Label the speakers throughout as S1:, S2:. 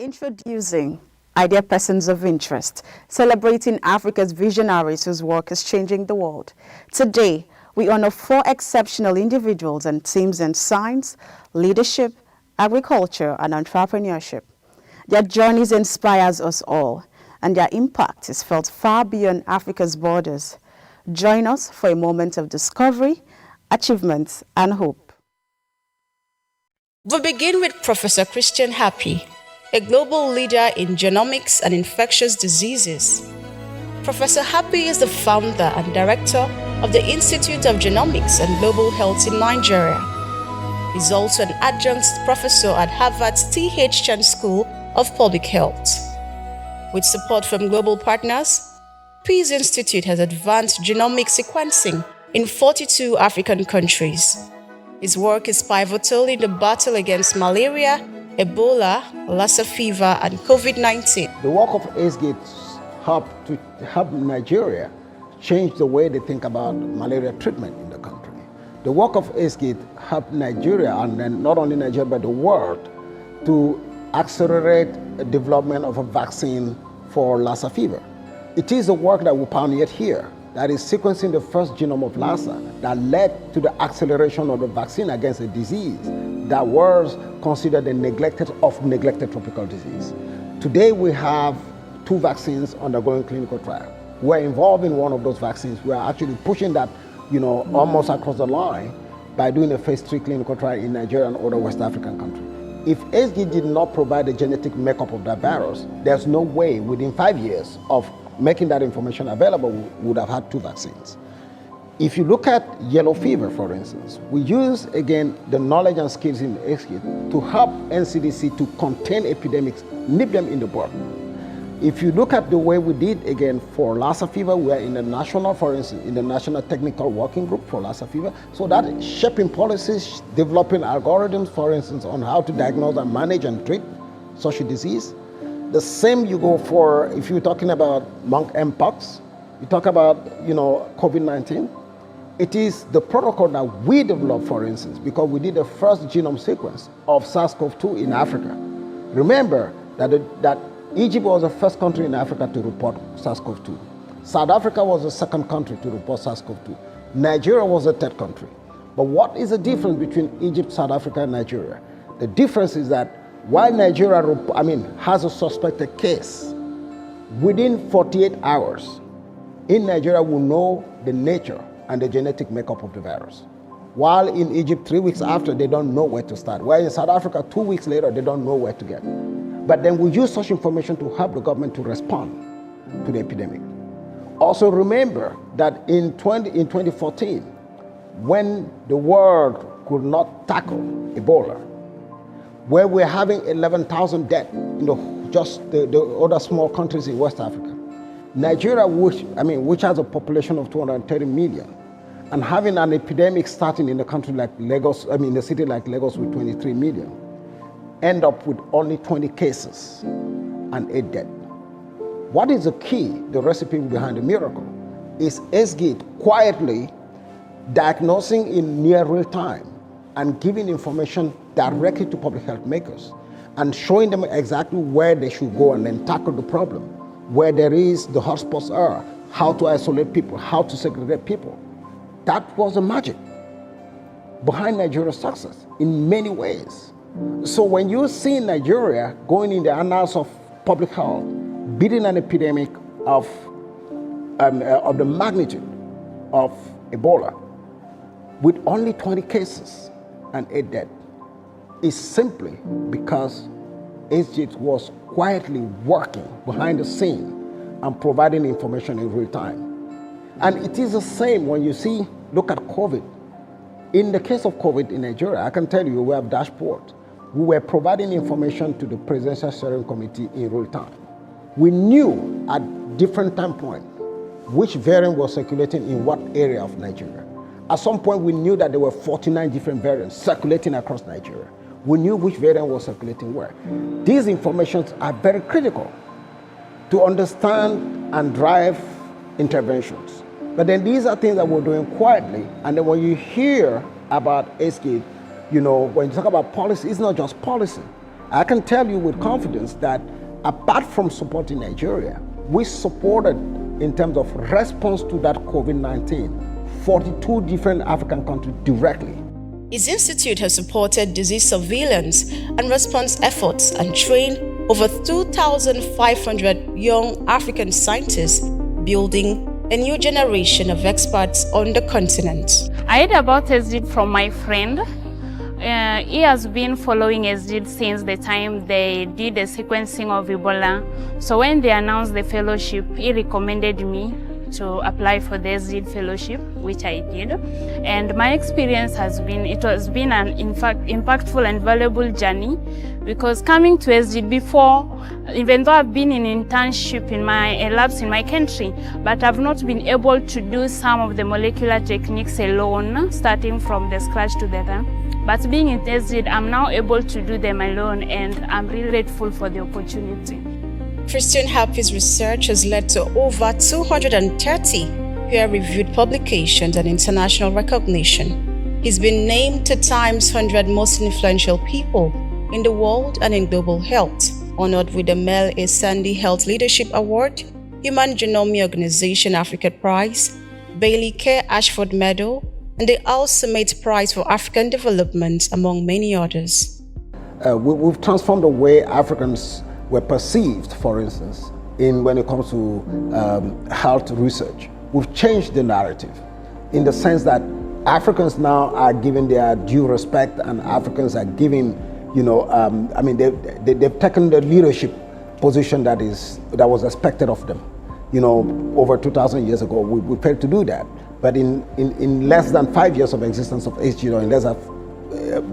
S1: Introducing Idea Persons of Interest, celebrating Africa's visionaries whose work is changing the world. Today, we honor 4 exceptional individuals and teams in science, leadership, agriculture, and entrepreneurship. Their journeys inspires us all, and their impact is felt far beyond Africa's borders. Join us for a moment of discovery, achievements, and hope.
S2: We begin with Professor Christian Happy, a global leader in genomics and infectious diseases. Professor Happy is the founder and director of the Institute of Genomics and Global Health in Nigeria. He's also an adjunct professor at Harvard's T.H. Chan School of Public Health. With support from global partners, Peace Institute has advanced genomic sequencing in 42 African countries. His work is pivotal in the battle against malaria, Ebola, Lassa fever, and COVID-19.
S3: The work of ACE-GATE help Nigeria change the way they think about malaria treatment in the country. The work of ACE-GATE helped Nigeria, and then not only Nigeria, but the world, to accelerate the development of a vaccine for Lassa fever. It is the work that we pioneered here, that is sequencing the first genome of Lassa, that led to the acceleration of the vaccine against a disease that was considered a neglected tropical disease. Today we have 2 vaccines undergoing clinical trial. We're involved in one of those vaccines. We are actually pushing that, almost across the line by doing a phase 3 clinical trial in Nigeria and other West African countries. If ACE-GATE did not provide the genetic makeup of that virus, there's no way within 5 years of making that information available, we would have had 2 vaccines. If you look at yellow fever, for instance, we use, again, the knowledge and skills in ACE-GATE to help NCDC to contain epidemics, nip them in the bud. If you look at the way we did, again, for Lassa fever, we are in the national, for instance, in the National Technical Working Group for Lassa fever. So that is shaping policies, developing algorithms, for instance, on how to diagnose and manage and treat such a disease. The same you go for, if you're talking about Mpox, you talk about, COVID-19. It is the protocol that we developed, for instance, because we did the first genome sequence of SARS-CoV-2 in Africa. Remember that Egypt was the first country in Africa to report SARS-CoV-2. South Africa was the second country to report SARS-CoV-2. Nigeria was the third country. But what is the difference between Egypt, South Africa, and Nigeria? The difference is that while Nigeria has a suspected case, within 48 hours, in Nigeria we know the nature and the genetic makeup of the virus. While in Egypt, 3 weeks after, they don't know where to start. While in South Africa, 2 weeks later, they don't know where to get. But then we use such information to help the government to respond to the epidemic. Also remember that in 2014, when the world could not tackle Ebola, where we're having 11,000 dead in just the other small countries in West Africa, Nigeria, which has a population of 230 million, and having an epidemic starting in a country like Lagos, in a city like Lagos with 23 million, end up with only 20 cases and 8 dead. What is the key, the recipe behind the miracle, is ACE-GATE quietly diagnosing in near real time and giving information directly to public health makers and showing them exactly where they should go and then tackle the problem, where there is the hotspots are, how to isolate people, how to segregate people. That was the magic behind Nigeria's success in many ways. So when you see Nigeria going in the annals of public health, beating an epidemic of the magnitude of Ebola with only 20 cases and 8 dead, is simply because ACE-GATE was quietly working behind the scene and providing information in real time. And it is the same when you look at COVID. In the case of COVID in Nigeria, I can tell you we have dashboard. We were providing information to the Presidential Steering Committee in real time. We knew at different time points which variant was circulating in what area of Nigeria. At some point, we knew that there were 49 different variants circulating across Nigeria. We knew which variant was circulating where. These informations are very critical to understand and drive interventions. But then these are things that we're doing quietly. And then when you hear about ACE-GATE, when you talk about policy, it's not just policy. I can tell you with confidence that apart from supporting Nigeria, we supported, in terms of response to that COVID-19, 42 different African countries directly.
S2: His institute has supported disease surveillance and response efforts and trained over 2,500 young African scientists, building a new generation of experts on the continent.
S4: I heard about SDID from my friend. He has been following SDID since the time they did the sequencing of Ebola. So when they announced the fellowship, he recommended me to apply for the SDID fellowship, which I did. And my experience has been, it has been an impactful and valuable journey, because coming to SDID before, even though I've been in internship in my labs in my country, but I've not been able to do some of the molecular techniques alone, starting from the scratch to the done. But being in SDID, I'm now able to do them alone, and I'm really grateful for the opportunity.
S2: Christian Happy's research has led to over 230 peer-reviewed publications and international recognition. He's been named to Time's 100 Most Influential People in the World and in Global Health, honored with the Mel A. Sandy Health Leadership Award, Human Genome Organization Africa Prize, Bailey K. Ashford Medal, and the Al Summit Prize for African Development, among many others.
S3: We've transformed the way Africans were perceived, for instance, when it comes to health research. We've changed the narrative in the sense that Africans now are given their due respect, and Africans are giving, they've taken the leadership position that was expected of them. Over 2,000 years ago, we failed to do that. But in less than 5 years of existence of HGO,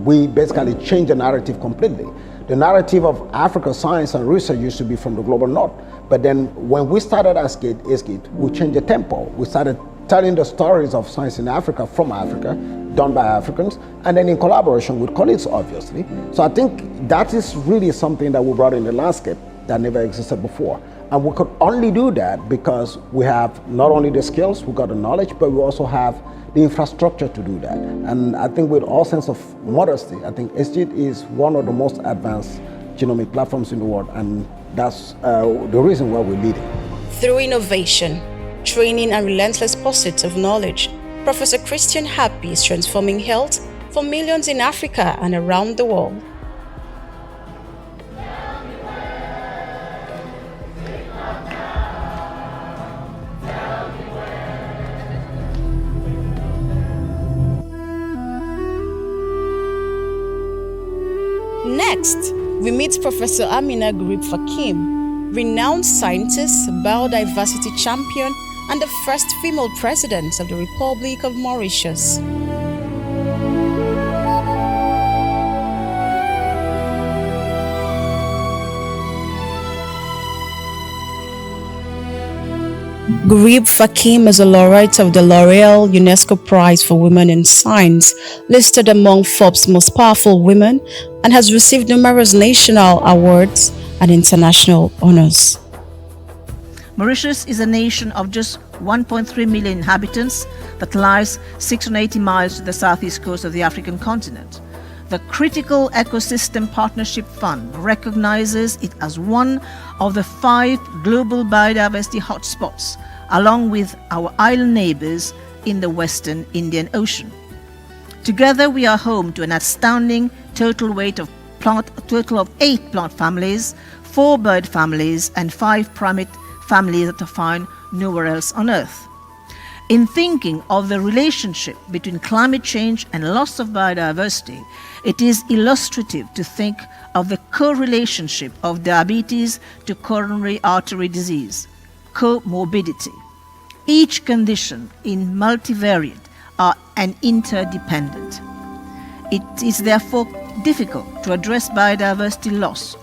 S3: we basically changed the narrative completely. The narrative of Africa science and research used to be from the global north. But then when we started ISGID, we changed the tempo. We started telling the stories of science in Africa from Africa, done by Africans, and then in collaboration with colleagues, obviously. So I think that is really something that we brought in the landscape that never existed before. And we could only do that because we have not only the skills, we got the knowledge, but we also have the infrastructure to do that. And I think with all sense of modesty, I think SGID is one of the most advanced genomic platforms in the world, and that's the reason why we're leading.
S2: Through innovation, training, and relentless pursuit of knowledge, Professor Christian Happy is transforming health for millions in Africa and around the world. Next, we meet Professor Amina Gurib Fakim, renowned scientist, biodiversity champion, and the first female president of the Republic of Mauritius. Gurib Fakim is a laureate of the L'Oreal UNESCO Prize for Women in Science, listed among Forbes' most powerful women, and has received numerous national awards and international honors.
S5: Mauritius is a nation of just 1.3 million inhabitants that lies 680 miles to the southeast coast of the African continent. The Critical Ecosystem Partnership Fund recognizes it as one of the 5 global biodiversity hotspots, along with our island neighbors in the Western Indian Ocean. Together, we are home to an astounding total of 8 plant families, 4 bird families, and 5 primate families that are found nowhere else on Earth. In thinking of the relationship between climate change and loss of biodiversity, it is illustrative to think of the co-relationship of diabetes to coronary artery disease, comorbidity. Each condition in multivariate and interdependent. It is therefore difficult to address biodiversity loss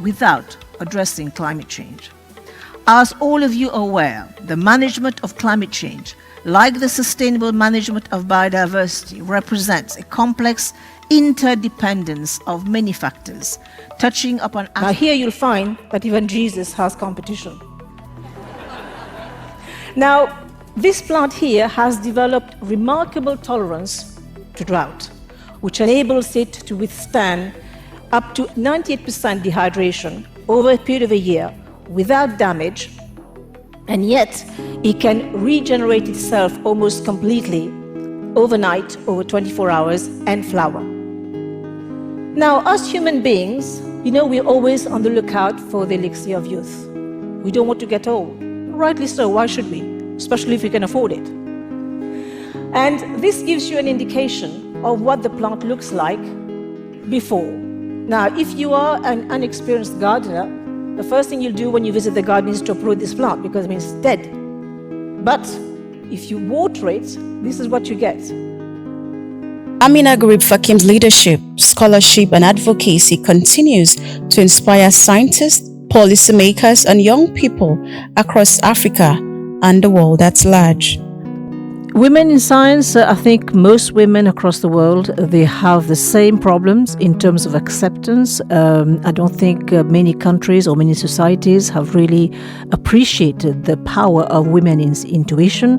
S5: without addressing climate change. As all of you are aware, the management of climate change, like the sustainable management of biodiversity, represents a complex interdependence of many factors, touching upon...
S6: Now here you'll find that even Jesus has competition. Now, this plant here has developed remarkable tolerance to drought, which enables it to withstand up to 98% dehydration over a period of a year without damage, and yet it can regenerate itself almost completely overnight, over 24 hours, and flower. Now, us human beings, we're always on the lookout for the elixir of youth. We don't want to get old. Rightly so, why should we? Especially if we can afford it. And this gives you an indication of what the plant looks like before. Now, if you are an unexperienced gardener, the first thing you'll do when you visit the garden is to uproot this plant because it means it's dead. But if you water it, this is what you get.
S2: Amina Gurib Fakim's leadership, scholarship, and advocacy continues to inspire scientists, policymakers, and young people across Africa and the world at large.
S6: Women in science, I think most women across the world, they have the same problems in terms of acceptance. I don't think many countries or many societies have really appreciated the power of women's intuition.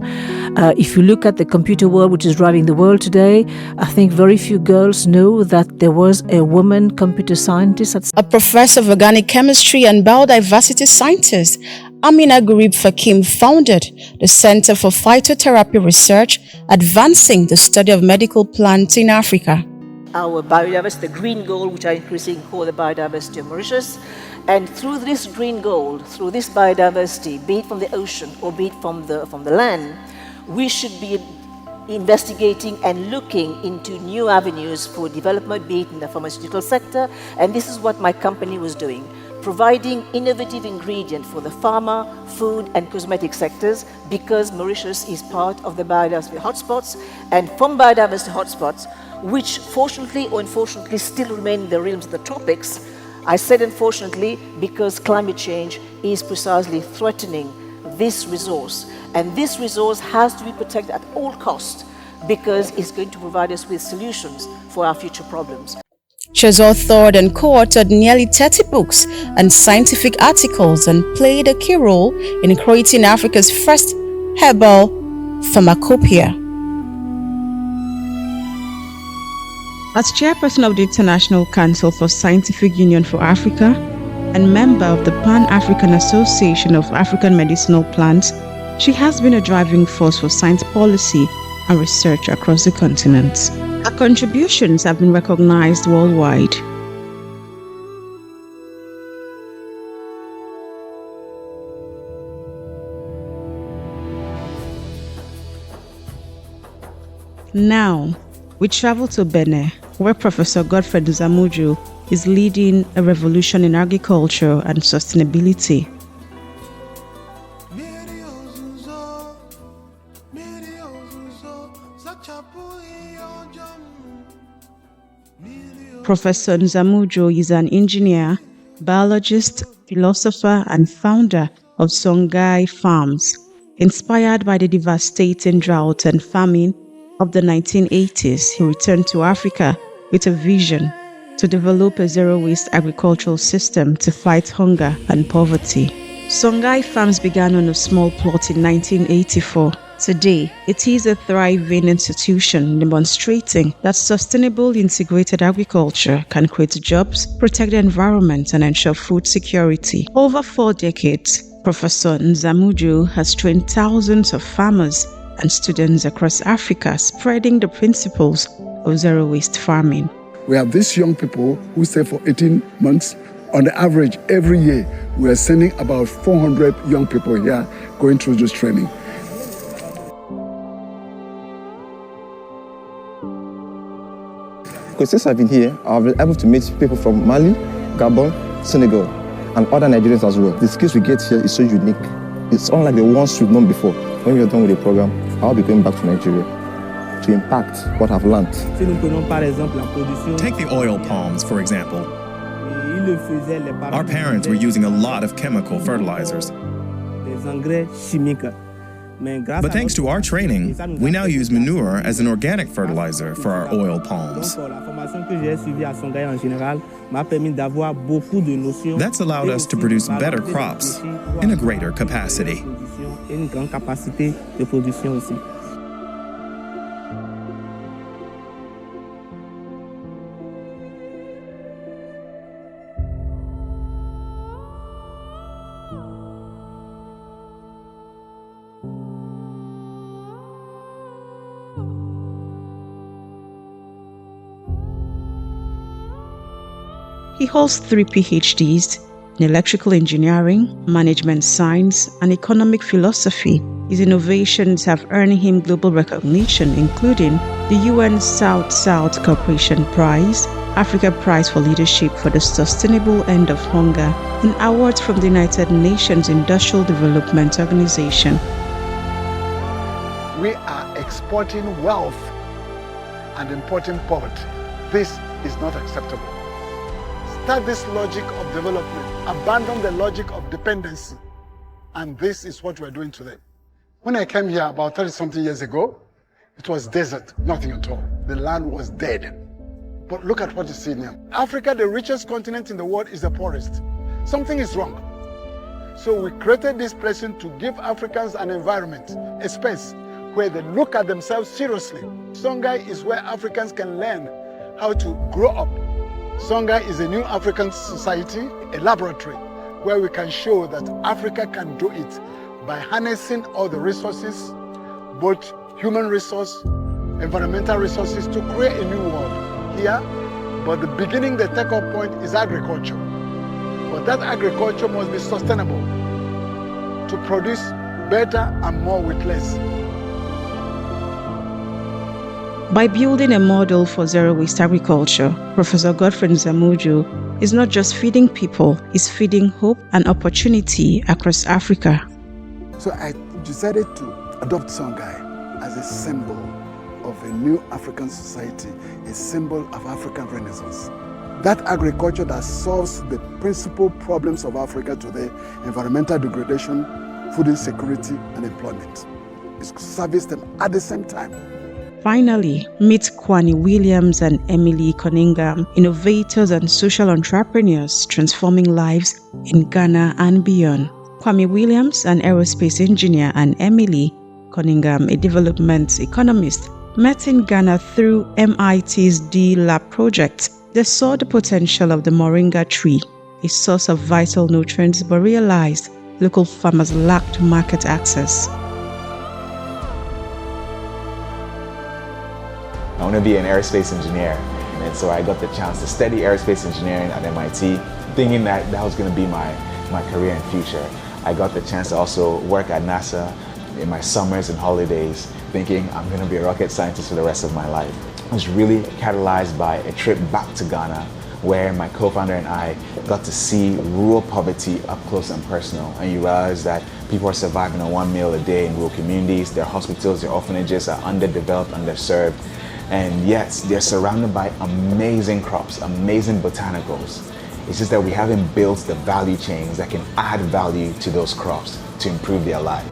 S6: If you look at the computer world, which is driving the world today, I think very few girls know that there was a woman computer scientist.
S2: A professor of organic chemistry and biodiversity scientist, Amina Gurib Fakim founded the Center for Phytotherapy Research, advancing the study of medical plants in Africa.
S5: Our biodiversity, the green gold, which are increasing core the biodiversity of Mauritius. And through this green gold, through this biodiversity, be it from the ocean or be it from the land, we should be investigating and looking into new avenues for development, be it in the pharmaceutical sector. And this is what my company was doing, providing innovative ingredients for the pharma, food, and cosmetic sectors, because Mauritius is part of the biodiversity hotspots. And from biodiversity hotspots, which fortunately or unfortunately still remain in the realms of the tropics, I said unfortunately because climate change is precisely threatening this resource. And this resource has to be protected at all costs because it's going to provide us with solutions for our future problems.
S2: She has authored and co-authored nearly 30 books and scientific articles and played a key role in creating Africa's first herbal pharmacopoeia. As chairperson of the International Council for Scientific Union for Africa and member of the Pan-African Association of African Medicinal Plants, she has been a driving force for science policy and research across the continent. Her contributions have been recognized worldwide. Now, we travel to Benin, where Professor Godfrey Nzamuju is leading a revolution in agriculture and sustainability. Professor Nzamuju is an engineer, biologist, philosopher, and founder of Songhai Farms. Inspired by the devastating drought and famine of the 1980s, he returned to Africa with a vision to develop a zero-waste agricultural system to fight hunger and poverty. Songhai Farms began on a small plot in 1984. Today, it is a thriving institution demonstrating that sustainable integrated agriculture can create jobs, protect the environment, and ensure food security. Over 4 decades, Professor Nzamuju has trained thousands of farmers and students across Africa, spreading the principles of zero-waste farming.
S7: We have these young people who stay for 18 months. On the average, every year, we are sending about 400 young people here going through this training.
S8: Because since I've been here, I've been able to meet people from Mali, Gabon, Senegal, and other Nigerians as well. The skills we get here is so unique. It's unlike the ones we've known before. When we're done with the program, I'll be going back to Nigeria to impact what I've learned.
S9: Take the oil palms, for example. Our parents were using a lot of chemical fertilizers. But thanks to our training, we now use manure as an organic fertilizer for our oil palms. That's allowed us to produce better crops in a greater capacity.
S10: He holds 3 PhDs in electrical engineering, management science, and economic philosophy. His innovations have earned him global recognition, including the UN South-South Cooperation Prize, Africa Prize for Leadership for the Sustainable End of Hunger, and awards from the United Nations Industrial Development Organization.
S7: We are exporting wealth and importing poverty. This is not acceptable. Start this logic of development, abandon the logic of dependency. And this is what we're doing today. When I came here about 30-something years ago, it was desert, nothing at all. The land was dead. But look at what you see now. Africa, the richest continent in the world, is the poorest. Something is wrong. So we created this place to give Africans an environment, a space where they look at themselves seriously. Songhai is where Africans can learn how to grow up. Songhai is a new African society, a laboratory where we can show that Africa can do it by harnessing all the resources, both human resource, environmental resources, to create a new world here. But the beginning, the take-off point is agriculture. But that agriculture must be sustainable to produce better and more with less.
S10: By building a model for zero-waste agriculture, Professor Godfrey Nzamuju is not just feeding people, he's feeding hope and opportunity across Africa.
S7: So I decided to adopt Songhai as a symbol of a new African society, a symbol of African Renaissance. That agriculture that solves the principal problems of Africa today, environmental degradation, food insecurity, and employment, is to service them at the same time.
S10: Finally, meet Kwani Williams and Emily Cunningham, innovators and social entrepreneurs transforming lives in Ghana and beyond. Kwame Williams, an aerospace engineer, and Emily Cunningham, a development economist, met in Ghana through MIT's D-Lab project. They saw the potential of the moringa tree, a source of vital nutrients, but realized local farmers lacked market access.
S11: I want to be an aerospace engineer, and so I got the chance to study aerospace engineering at MIT, thinking that that was going to be my career and future. I got the chance to also work at NASA in my summers and holidays, thinking I'm going to be a rocket scientist for the rest of my life. I was really catalyzed by a trip back to Ghana, where my co-founder and I got to see rural poverty up close and personal, and you realize that people are surviving on 1 meal a day in rural communities. Their hospitals, their orphanages are underdeveloped, underserved, and yet they're surrounded by amazing crops, amazing botanicals. It's just that we haven't built the value chains that can add value to those crops to improve their lives.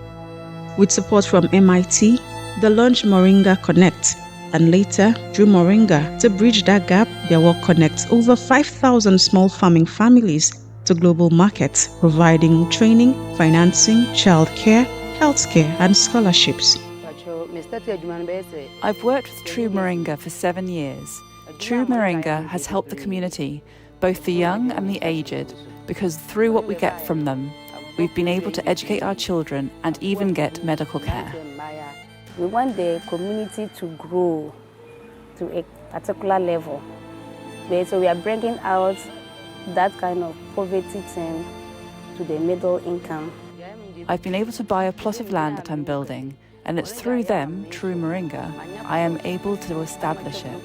S10: With support from MIT, they launched Moringa Connect, and later drew Moringa. To bridge that gap, their work connects over 5,000 small farming families to global markets, providing training, financing, childcare, healthcare, and scholarships.
S12: I've worked with True Moringa for 7 years. True Moringa has helped the community, both the young and the aged, because through what we get from them, we've been able to educate our children and even get medical care.
S13: We want the community to grow to a particular level. So we are bringing out that kind of poverty thing to the middle income.
S12: I've been able to buy a plot of land that I'm building, and it's through them, True Moringa, I am able to establish it.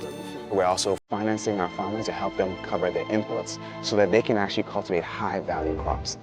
S14: We're also financing our farmers to help them cover their inputs so that they can actually cultivate high-value crops.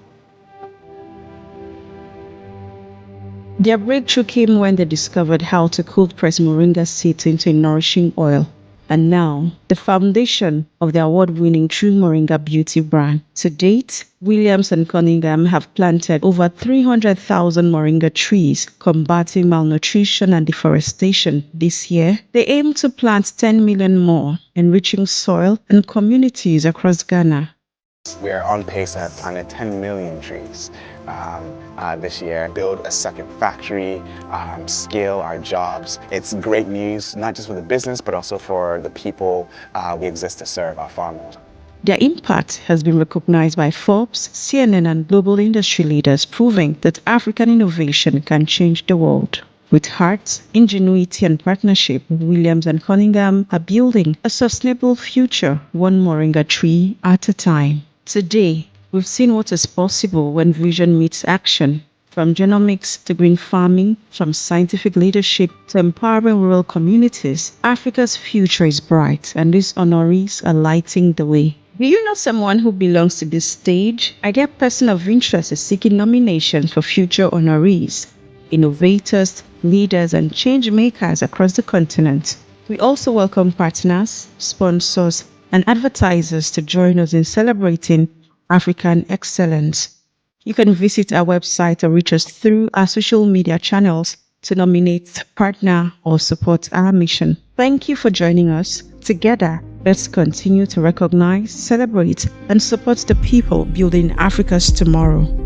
S10: Their breakthrough came when they discovered how to cold press moringa seeds into a nourishing oil. And now, the foundation of the award-winning True Moringa beauty brand. To date, Williams and Cunningham have planted over 300,000 moringa trees, combating malnutrition and deforestation. This year, they aim to plant 10 million more, enriching soil and communities across Ghana.
S14: We are on pace at planting 10 million trees this year, build a second factory, scale our jobs. It's great news, not just for the business, but also for the people we exist to serve, our farmers.
S10: Their impact has been recognized by Forbes, CNN, and global industry leaders, proving that African innovation can change the world. With heart, ingenuity, and partnership, Williams and Cunningham are building a sustainable future, one moringa tree at a time. Today, we've seen what is possible when vision meets action. From genomics to green farming, from scientific leadership to empowering rural communities, Africa's future is bright, and these honorees are lighting the way. Do you know someone who belongs to this stage? Idea Person of Interest is seeking nominations for future honorees, innovators, leaders, and change makers across the continent. We also welcome partners, sponsors, and advertisers to join us in celebrating African excellence. You can visit our website or reach us through our social media channels to nominate, partner, or support our mission. Thank you for joining us. Together, let's continue to recognize, celebrate, and support the people building Africa's tomorrow.